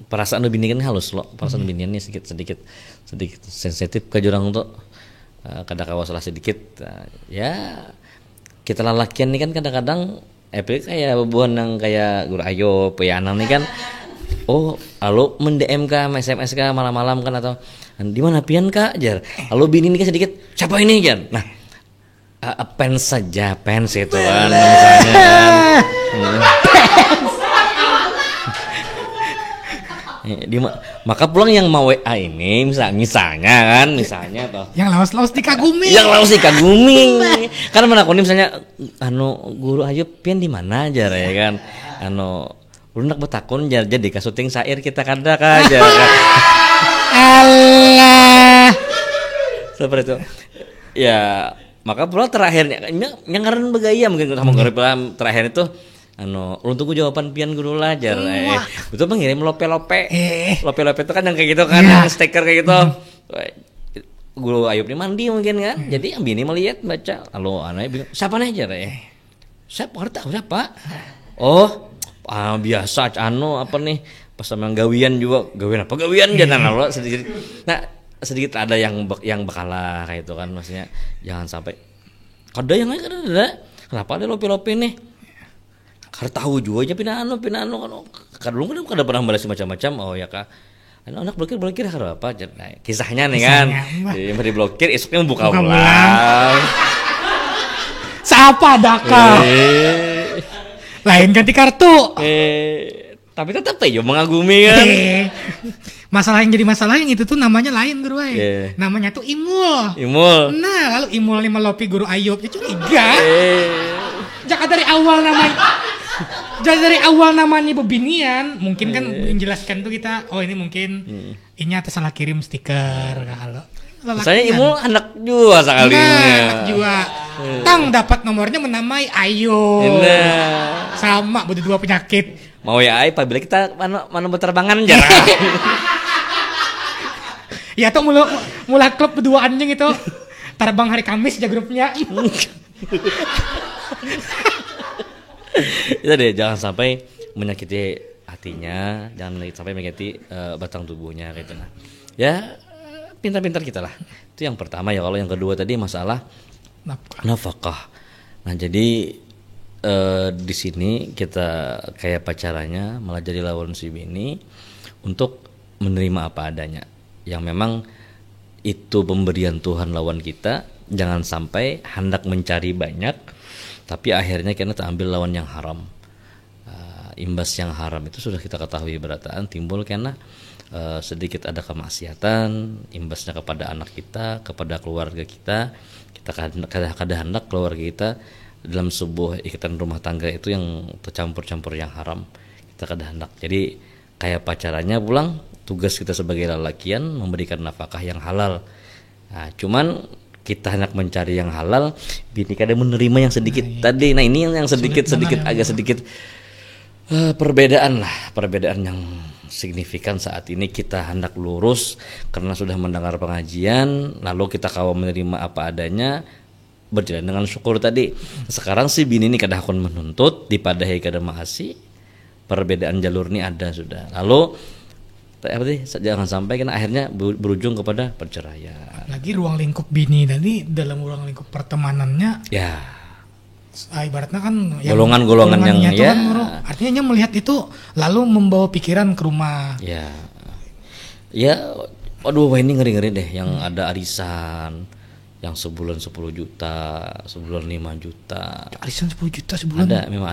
perasaan bini kan halus loh, perasaan bini ini sedikit sensitif ke jurang untuk kadang-kadang salah sedikit. Ya kita lelakian ini kan kadang-kadang kayak bebuan yang kayak guru ayo peyanan nih kan, lalu mendm ka SMS ka malam-malam kan, atau di mana pian kak jar, lalu bini ini kan sedikit siapa ini kan, nah pens saja pens itu kan misalnya maka pulang yang mau WA ini misalnya toh yang lawas dikagumi karena mana aku nih misalnya guru ayo pian di mana aja ya kan lunak betakun jadi kasuting syair kita kada aja kan. Allah seperti itu ya. Maka pulang terakhirnya yang ngaran begaya mungkin kamu terakhir itu untuk jawaban pian guru lajar itu mengirim lope-lope itu kan yang kayak gitu kan yang stiker kayak gitu. Guru Ayub ini mandi mungkin kan, jadi yang bini melihat baca lalu anaknya bilang siapa nih aja siapa siapa biasa apa nih pas sama gawian jangan lalu sedikit ada yang bakalah kayak itu kan, maksudnya jangan sampai ada yang lain ada kenapa ada lope-lope nih. Karena tahu juga aja pinano kan kadang kada pernah balas macam-macam ya kak anak blokir karena apa kisahnya nih kan di blokir esoknya buka ulang siapa daka lain ganti kartu tapi tetap aja mengagumi kan. Masalah yang jadi masalah yang itu tuh namanya lain guru namanya tuh imul. Nah lalu imul lima lopi guru Ayub itu curiga jangan dari awal namanya bebinian mungkin kan menjelaskan tuh kita ini mungkin ini atas salah kirim stiker kalau saya imul anak juga sekalinya tang dapat nomornya menamai Ayub sama berdua penyakit mau ya apabila kita mana berterbangan jarang. Ya tuh mulai klub berdua anjing itu terbang hari Kamis aja grupnya. Itu deh jangan sampai menyakiti hatinya, jangan sampai menyakiti batang tubuhnya gitu nah. Ya pintar-pintar kita lah. Itu yang pertama ya. Kalau yang kedua tadi masalah nafkah. Nah jadi di sini kita kayak pacarannya malah jadi lawan si bini untuk menerima apa adanya. Yang memang itu pemberian Tuhan lawan kita, jangan sampai hendak mencari banyak tapi akhirnya kita ambil lawan yang haram. Imbas yang haram itu sudah kita ketahui berataan timbul karena sedikit ada kemaksiatan, imbasnya kepada anak kita, kepada keluarga kita kada hendak keluarga kita dalam sebuah ikatan rumah tangga itu yang tercampur-campur yang haram, kita kada hendak. Jadi kayak pacarannya pulang, tugas kita sebagai lelakian memberikan nafkah yang halal. Nah, cuman kita hendak mencari yang halal, bini kada menerima yang sedikit tadi. Nah, ini yang sedikit agak sedikit perbedaan yang signifikan saat ini. Kita hendak lurus karena sudah mendengar pengajian, lalu kita kawa menerima apa adanya, berjalan dengan syukur tadi. Sekarang si bini ini kada akan menuntut, dipadahi kada makasih, perbedaan jalur ini ada sudah. Lalu jangan sampai kan akhirnya berujung kepada perceraian. Lagi ruang lingkup bini tadi dalam ruang lingkup pertemanannya ya ibaratnya kan golongan-golongan yang ya kan, artinya dia melihat itu lalu membawa pikiran ke rumah. Ya waduh ini ngeri-ngeri deh yang ada arisan yang sebulan 10 juta, sebulan 5 juta. Arisan 10 juta sebulan? Ada, memang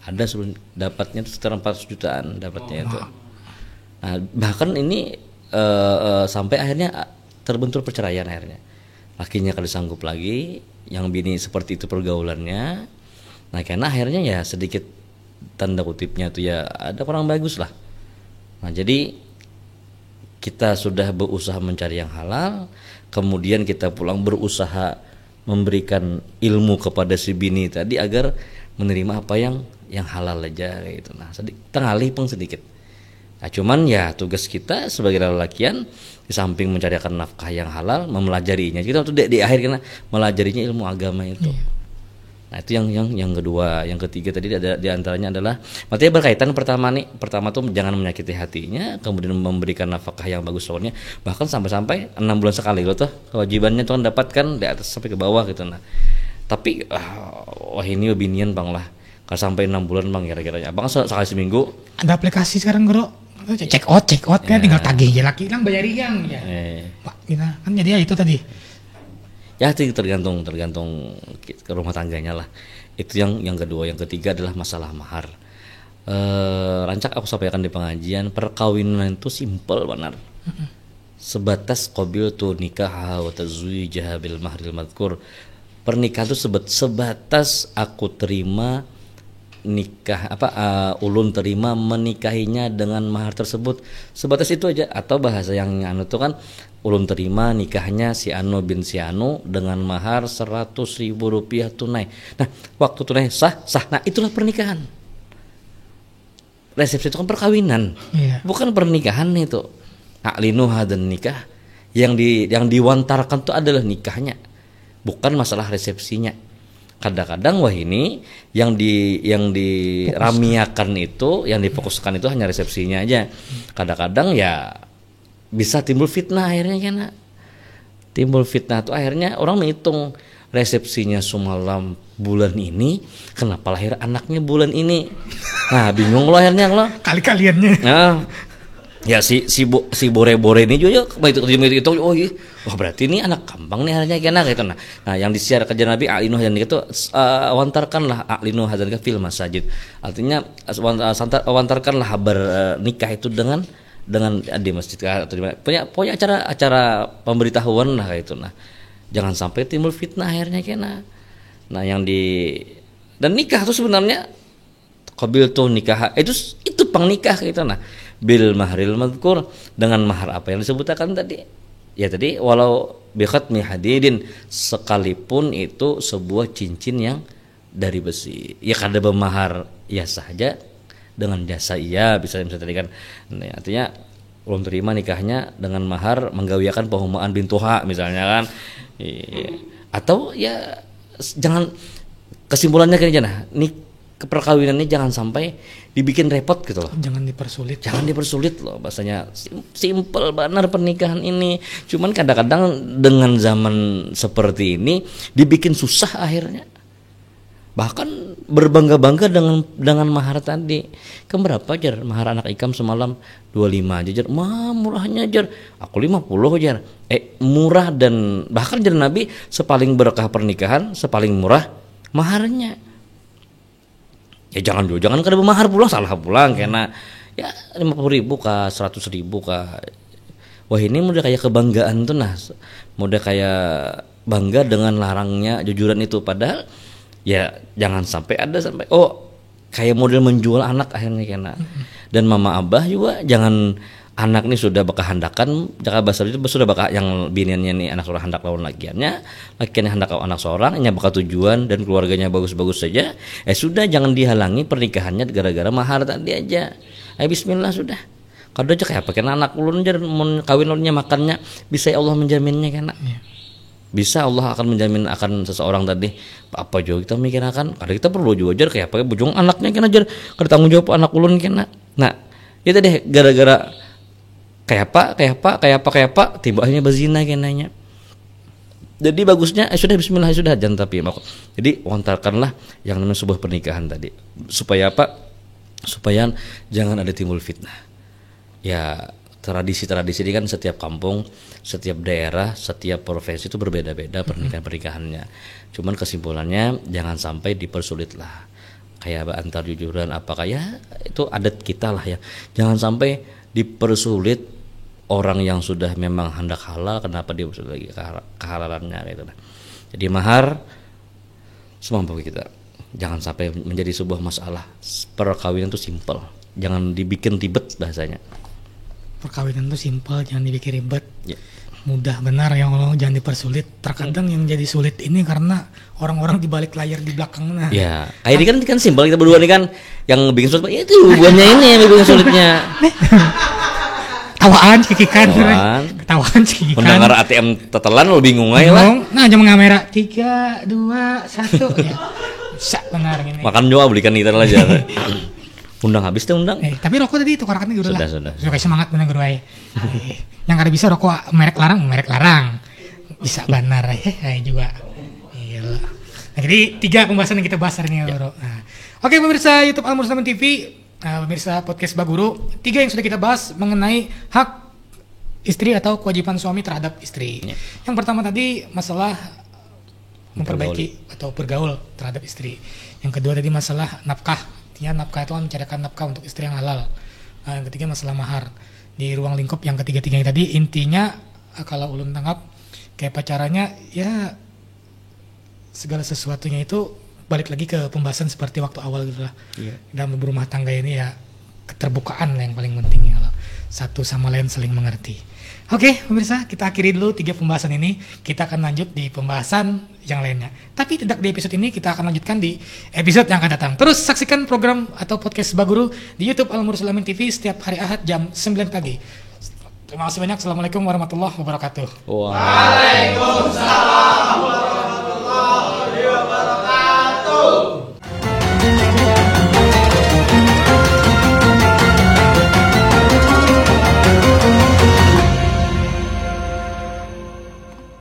ada sebelum dapatnya itu sekitar 400 jutaan dapatnya itu. Nah, bahkan ini sampai akhirnya terbentur perceraian akhirnya. Lakinya kada sanggup lagi, yang bini seperti itu pergaulannya. Nah, karena akhirnya ya sedikit tanda kutipnya itu ya ada kurang bagus lah. Nah, jadi kita sudah berusaha mencari yang halal, kemudian kita pulang berusaha memberikan ilmu kepada si bini tadi agar menerima apa yang halal aja gitu. Nah, tengalih pun sedikit. Nah, cuman ya tugas kita sebagai lelakian di samping mencarikan nafkah yang halal, memelajarinya. Kita tuh di akhir kena melajarinya ilmu agama itu. Nah, itu yang kedua, yang ketiga tadi ada di antaranya adalah materi berkaitan pertama tuh jangan menyakiti hatinya, kemudian memberikan nafkah yang bagus soalnya, bahkan sampai 6 bulan sekali loh tuh kewajibannya tuh kan dapatkan di atas sampai ke bawah gitu. Nah, tapi wah ini binian Bang lah. Kalau sampai 6 bulan Bang kira-kira Bang sekali seminggu. Ada aplikasi sekarang Bro. Check out kan tinggal tagih aja laki lang bayari yang ya. Pak kita kan jadi ya itu tadi. Ya itu tergantung ke rumah tangganya lah. Itu yang kedua, yang ketiga adalah masalah mahar. Rancak aku sampaikan di pengajian, perkawinan itu simpel benar. Sebatas qabil tu nikah wa tazwijah bil mahril madhkur. Pernikahan itu sebatas aku terima nikah ulun terima menikahinya dengan mahar tersebut, sebatas itu aja. Atau bahasa yang itu kan ulun terima nikahnya si Anu bin si Anu dengan mahar 100.000 rupiah tunai. Nah, waktu tunai sah. Nah, itulah pernikahan. Resepsi itu kan perkawinan, bukan pernikahan itu. A'linu hadan nikah, yang diwantarkan itu adalah nikahnya, bukan masalah resepsinya. Kadang-kadang wah ini yang diramiakan itu, yang difokuskan itu hanya resepsinya aja. Kadang-kadang ya bisa timbul fitnah akhirnya kan. Timbul fitnah tuh akhirnya orang menghitung resepsinya semalam bulan ini, kenapa lahir anaknya bulan ini. Nah, bingung lo akhirnya lo. Kali-kaliannya. Nah, ya si bore-bore ini juga itu oh iya, wah berarti ini anak kampang nih akhirnya kena gitu. Nah yang disiar ke Nabi A'linu hadan itu wantarkanlah A'linu hadan fil masajid, artinya wantarkanlah kabar nikah itu dengan di masjid atau punya acara pemberitahuan lah itu. Nah jangan sampai timbul fitnah akhirnya kena. Nah dan nikah itu sebenarnya qabil tuh nikah itu pang nikah gitu. Nah bil mahril madhkur, dengan mahar apa yang disebutkan tadi. Ya tadi walau bi khatmi hadidin, sekalipun itu sebuah cincin yang dari besi. Ya kada bermahar ya saja, dengan jasa iya bisa tadi kan. Nah, artinya belum terima nikahnya dengan mahar menggawiakan pehumaan bintuha misalnya kan. Atau ya jangan, kesimpulannya kan nah, perkawinan ini jangan sampai dibikin repot gitu loh. Jangan dipersulit loh, bahasanya simple benar pernikahan ini. Cuman kadang-kadang dengan zaman seperti ini dibikin susah akhirnya. Bahkan berbangga-bangga dengan mahar tadi. Kan berapa jar mahar anak ikam semalam? 25 aja jar. Mah murahnya jar. Aku 50 jar. Murah, dan bahkan jar Nabi sepaling berkah pernikahan, sepaling murah maharnya. Ya jangan kada bermahar pulang, salah pulang karena ya 50.000 kah, 100.000 kah. Wah ini udah kayak kebanggaan tuh, nah udah kayak bangga dengan larangnya jujuran itu. Padahal ya jangan sampai ada sampai kayak model menjual anak akhirnya kena. Dan mama abah juga jangan anak nih sudah bakal handakan, jaka basar itu sudah bakal yang biniannya nih anak seorang handak lawan lakiannya hendak lawan anak seorang, ini bakal tujuan dan keluarganya bagus-bagus saja. Sudah jangan dihalangi pernikahannya gara-gara mahar tadi aja. Bismillah sudah. Kada aja kayak pakai anak ulun jar mun kawin ulunnya makannya bisa Allah menjaminnya kena. Bisa Allah akan menjamin akan seseorang tadi. Apa juga kita mikir akan, kada kita perlu juga jar kayak pakai bujung anaknya kena jar, kada tanggung jawab anak ulun kena. Nah, itu deh gara-gara kayak apa tiba-tiba berzina kenanya. Jadi bagusnya sudah bismillah sudah jangan tapi jadi wantarkanlah yang namanya sebuah pernikahan tadi. Supaya apa? Supaya jangan ada timbul fitnah. Ya tradisi-tradisi ini kan setiap kampung, setiap daerah, setiap profesi itu berbeda-beda pernikahannya. Cuman kesimpulannya jangan sampai dipersulit lah. Kayak antar jujuran apakah ya itu adat kita lah ya. Jangan sampai dipersulit orang yang sudah memang hendak halal, kenapa dia sudah lagi kehalalannya gitu lah. Jadi mahar semampu kita. Jangan sampai menjadi sebuah masalah. Perkawinan itu simpel. Jangan dibikin ribet bahasanya. Perkawinan itu simpel, jangan dibikin ribet. Mudah benar ya Allah, jangan dipersulit. Terkadang yang jadi sulit ini karena orang-orang di balik layar di belakang. Nah. Ya, kayak ini kan simpel kita berdua nih kan yang bikin sulit itu buahnya ini yang bikin sulitnya. Tawaan cikikan. Tawaan cikikan. Mendengar ATM tetelan lo bingung aja lah. Nah, jam kamera 3 2 1 ya. Bisa benar gini. Makan juga belikan kita aja. Undang habis tuh undang. Tapi rokok tadi tukarkan guru lah. Sudah. Supaya semangat bener guru ay. Yang kada bisa rokok merek larang. Bisa benar ya juga. Iya. Nah, jadi 3 pembahasan yang kita bahas hari ini ya, Bro. Nah, oke pemirsa YouTube Al Mursalim TV, pemirsa podcast Baguru, 3 yang sudah kita bahas mengenai hak istri atau kewajiban suami terhadap istri. Yang pertama tadi masalah memperbaiki atau bergaul terhadap istri. Yang kedua tadi masalah nafkah. Nafkah itu kan mencarikan nafkah untuk istri yang halal. Yang ketiga masalah mahar. Di ruang lingkup yang ketiga-tiganya tadi intinya kalau ulun tangkap kayak pacarannya ya segala sesuatunya itu balik lagi ke pembahasan seperti waktu awal gitu lah. Dalam berumah tangga ini ya keterbukaan yang paling penting ya, satu sama lain saling mengerti. Oke pemirsa, kita akhiri dulu 3 pembahasan ini. Kita akan lanjut di pembahasan yang lainnya. Tapi tidak di episode ini, kita akan lanjutkan di episode yang akan datang. Terus saksikan program atau podcast Baguru di YouTube Al Mursalim TV setiap hari Ahad jam 9 pagi. Terima kasih banyak. Assalamualaikum warahmatullahi wabarakatuh. Waalaikumsalam.